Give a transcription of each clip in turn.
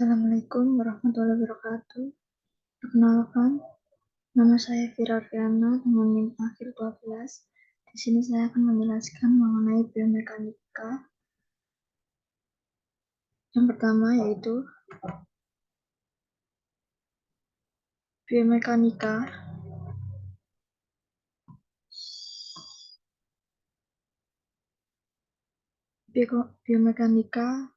Assalamualaikum warahmatullahi wabarakatuh. Perkenalkan, nama saya Firariana dengan NIM akhir 12. Di sini saya akan menjelaskan mengenai biomekanika. Yang pertama yaitu biomekanika. Biomekanika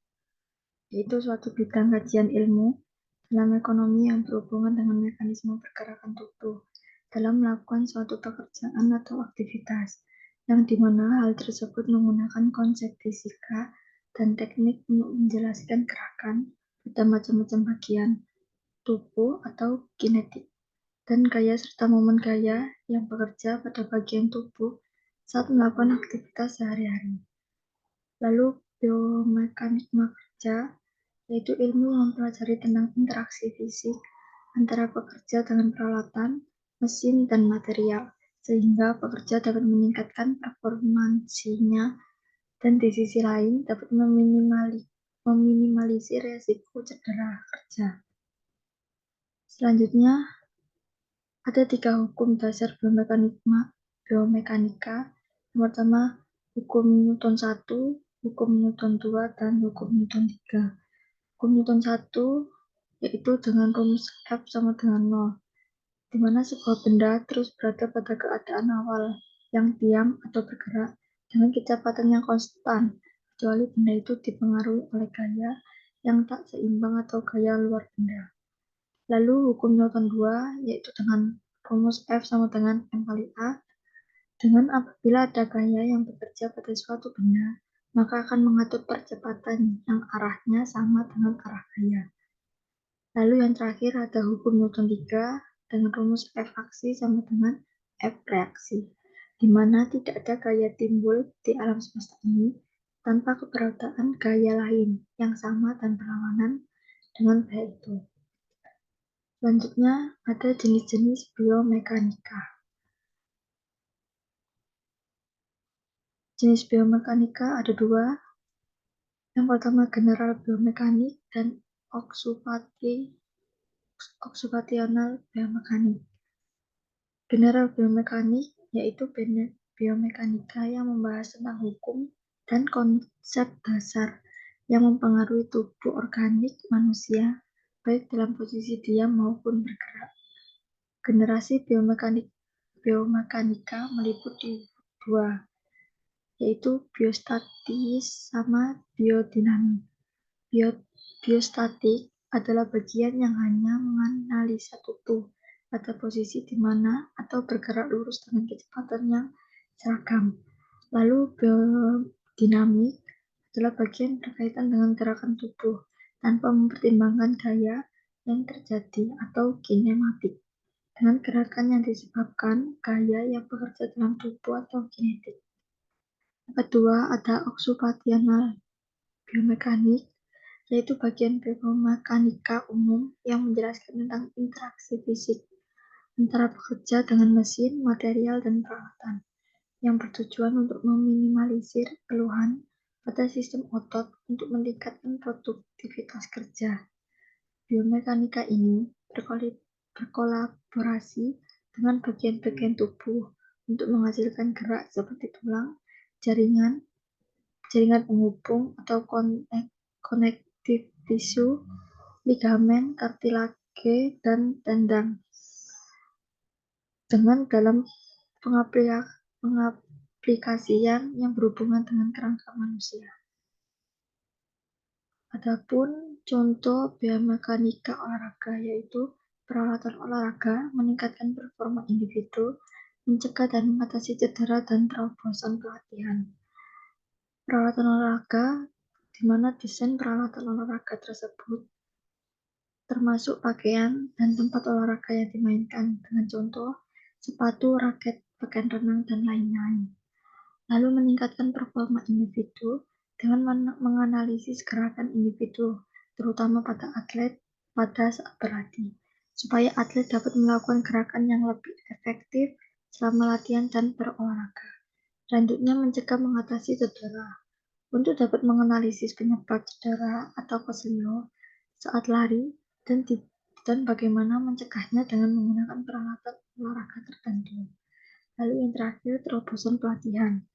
yaitu suatu bidang kajian ilmu dalam ekonomi yang berhubungan dengan mekanisme pergerakan tubuh dalam melakukan suatu pekerjaan atau aktivitas, yang dimana hal tersebut menggunakan konsep fisika dan teknik untuk menjelaskan gerakan pada macam-macam bagian tubuh atau kinetik, dan gaya serta momen gaya yang bekerja pada bagian tubuh saat melakukan aktivitas sehari-hari. Lalu biomekanika kerja yaitu ilmu yang mempelajari tentang interaksi fisik antara pekerja dengan peralatan, mesin, dan material, sehingga pekerja dapat meningkatkan performansinya dan di sisi lain dapat meminimalisir resiko cedera kerja. Selanjutnya, ada 3 hukum dasar biomekanika. Yang pertama, hukum Newton 1, hukum Newton 2, dan hukum Newton 3. Hukum Newton 1 yaitu dengan rumus F sama dengan 0, di mana sebuah benda terus berada pada keadaan awal yang diam atau bergerak dengan kecepatan yang konstan, kecuali benda itu dipengaruhi oleh gaya yang tak seimbang atau gaya luar benda. Lalu hukum Newton 2 yaitu dengan rumus F sama dengan M kali A, dengan apabila ada gaya yang bekerja pada suatu benda, maka akan mengatur percepatan yang arahnya sama dengan arah gaya. Lalu yang terakhir ada hukum Newton 3 dengan rumus F aksi sama dengan F reaksi, di mana tidak ada gaya timbul di alam semesta ini tanpa keberadaan gaya lain yang sama dan berlawanan dengan gaya itu. Selanjutnya ada jenis-jenis biomekanika. Jenis biomekanika ada 2. Yang pertama general biomekanik dan occupational biomekanik. General biomekanik yaitu biomekanika yang membahas tentang hukum dan konsep dasar yang mempengaruhi tubuh organik manusia, baik dalam posisi diam maupun bergerak. Generasi biomekanika meliputi 2, yaitu biostatis sama biodinamik. Biostatik adalah bagian yang hanya menganalisa tubuh pada posisi di mana atau bergerak lurus dengan kecepatan yang seragam. Lalu biodinamik adalah bagian berkaitan dengan gerakan tubuh tanpa mempertimbangkan gaya yang terjadi atau kinematik, dengan gerakan yang disebabkan gaya yang bekerja dalam tubuh atau kinetik. Yang kedua ada occupational biomekanik, yaitu bagian biomekanika umum yang menjelaskan tentang interaksi fisik antara pekerja dengan mesin, material, dan peralatan, yang bertujuan untuk meminimalisir keluhan pada sistem otot untuk meningkatkan produktivitas kerja. Biomekanika ini berkolaborasi dengan bagian-bagian tubuh untuk menghasilkan gerak seperti tulang, jaringan penghubung atau konektif tisu, ligamen, kartilage, dan tendang, dengan dalam pengaplikasian yang berhubungan dengan kerangka manusia. Adapun contoh biomekanika olahraga yaitu peralatan olahraga meningkatkan performa individu, mencegah dan mengatasi cedera dan terobosan pelatihan. Peralatan olahraga, di mana desain peralatan olahraga tersebut termasuk pakaian dan tempat olahraga yang dimainkan, dengan contoh sepatu, raket, pakaian renang, dan lain-lain. Lalu meningkatkan performa individu dengan menganalisis gerakan individu, terutama pada atlet pada saat berlatih, supaya atlet dapat melakukan gerakan yang lebih efektif selama latihan dan berolahraga. Selanjutnya mencegah mengatasi cedera. Untuk dapat menganalisis penyebab cedera atau keselio, saat lari, dan bagaimana mencegahnya dengan menggunakan peralatan olahraga tertentu. Lalu yang terakhir, terobosan pelatihan.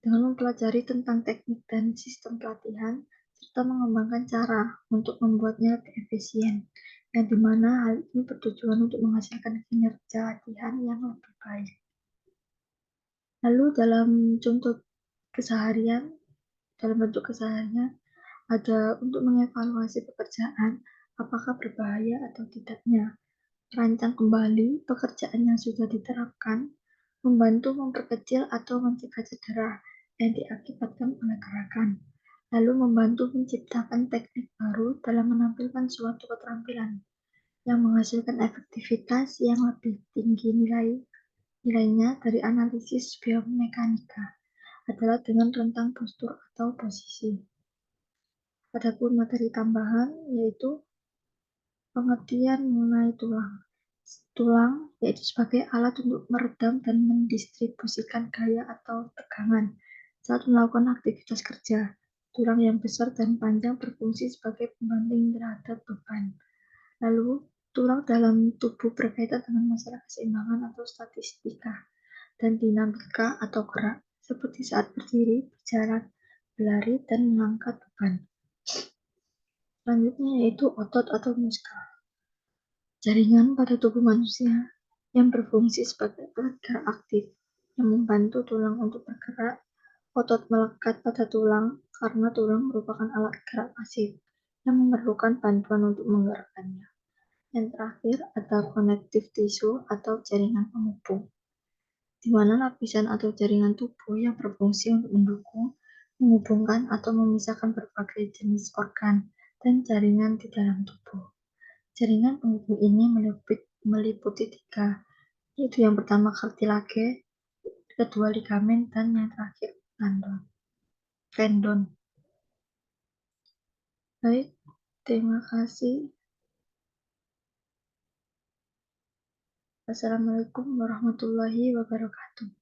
Dengan mempelajari tentang teknik dan sistem pelatihan, serta mengembangkan cara untuk membuatnya lebih efisien, yang dimana hal ini bertujuan untuk menghasilkan kinerja latihan yang lebih baik. Lalu dalam bentuk keseharian, ada untuk mengevaluasi pekerjaan, apakah berbahaya atau tidaknya, rancang kembali pekerjaan yang sudah diterapkan, membantu memperkecil atau mencegah cedera yang diakibatkan oleh gerakan, lalu membantu menciptakan teknik baru dalam menampilkan suatu keterampilan yang menghasilkan efektivitas yang lebih tinggi nilainya dari analisis biomekanika adalah dengan rentang postur atau posisi. Adapun materi tambahan yaitu pengertian mengenai tulang. Tulang yaitu sebagai alat untuk meredam dan mendistribusikan gaya atau tegangan saat melakukan aktivitas kerja. Tulang yang besar dan panjang berfungsi sebagai pembanding terhadap beban. Lalu, tulang dalam tubuh berkaitan dengan masalah keseimbangan atau statistika dan dinamika atau gerak, seperti saat berdiri, berjalan, berlari, dan mengangkat beban. Selanjutnya yaitu otot atau muskel. Jaringan pada tubuh manusia yang berfungsi sebagai alat gerak aktif yang membantu tulang untuk bergerak. Otot melekat pada tulang karena tulang merupakan alat gerak pasif yang memerlukan bantuan untuk menggerakkannya. Yang terakhir ada connective tissue atau jaringan penghubung, di mana lapisan atau jaringan tubuh yang berfungsi untuk mendukung, menghubungkan, atau memisahkan berbagai jenis organ dan jaringan di dalam tubuh. Jaringan penghubung ini meliputi tiga, yaitu yang pertama kartilage, kedua ligamen, dan yang terakhir tendon. Baik, terima kasih. Wassalamualaikum warahmatullahi wabarakatuh.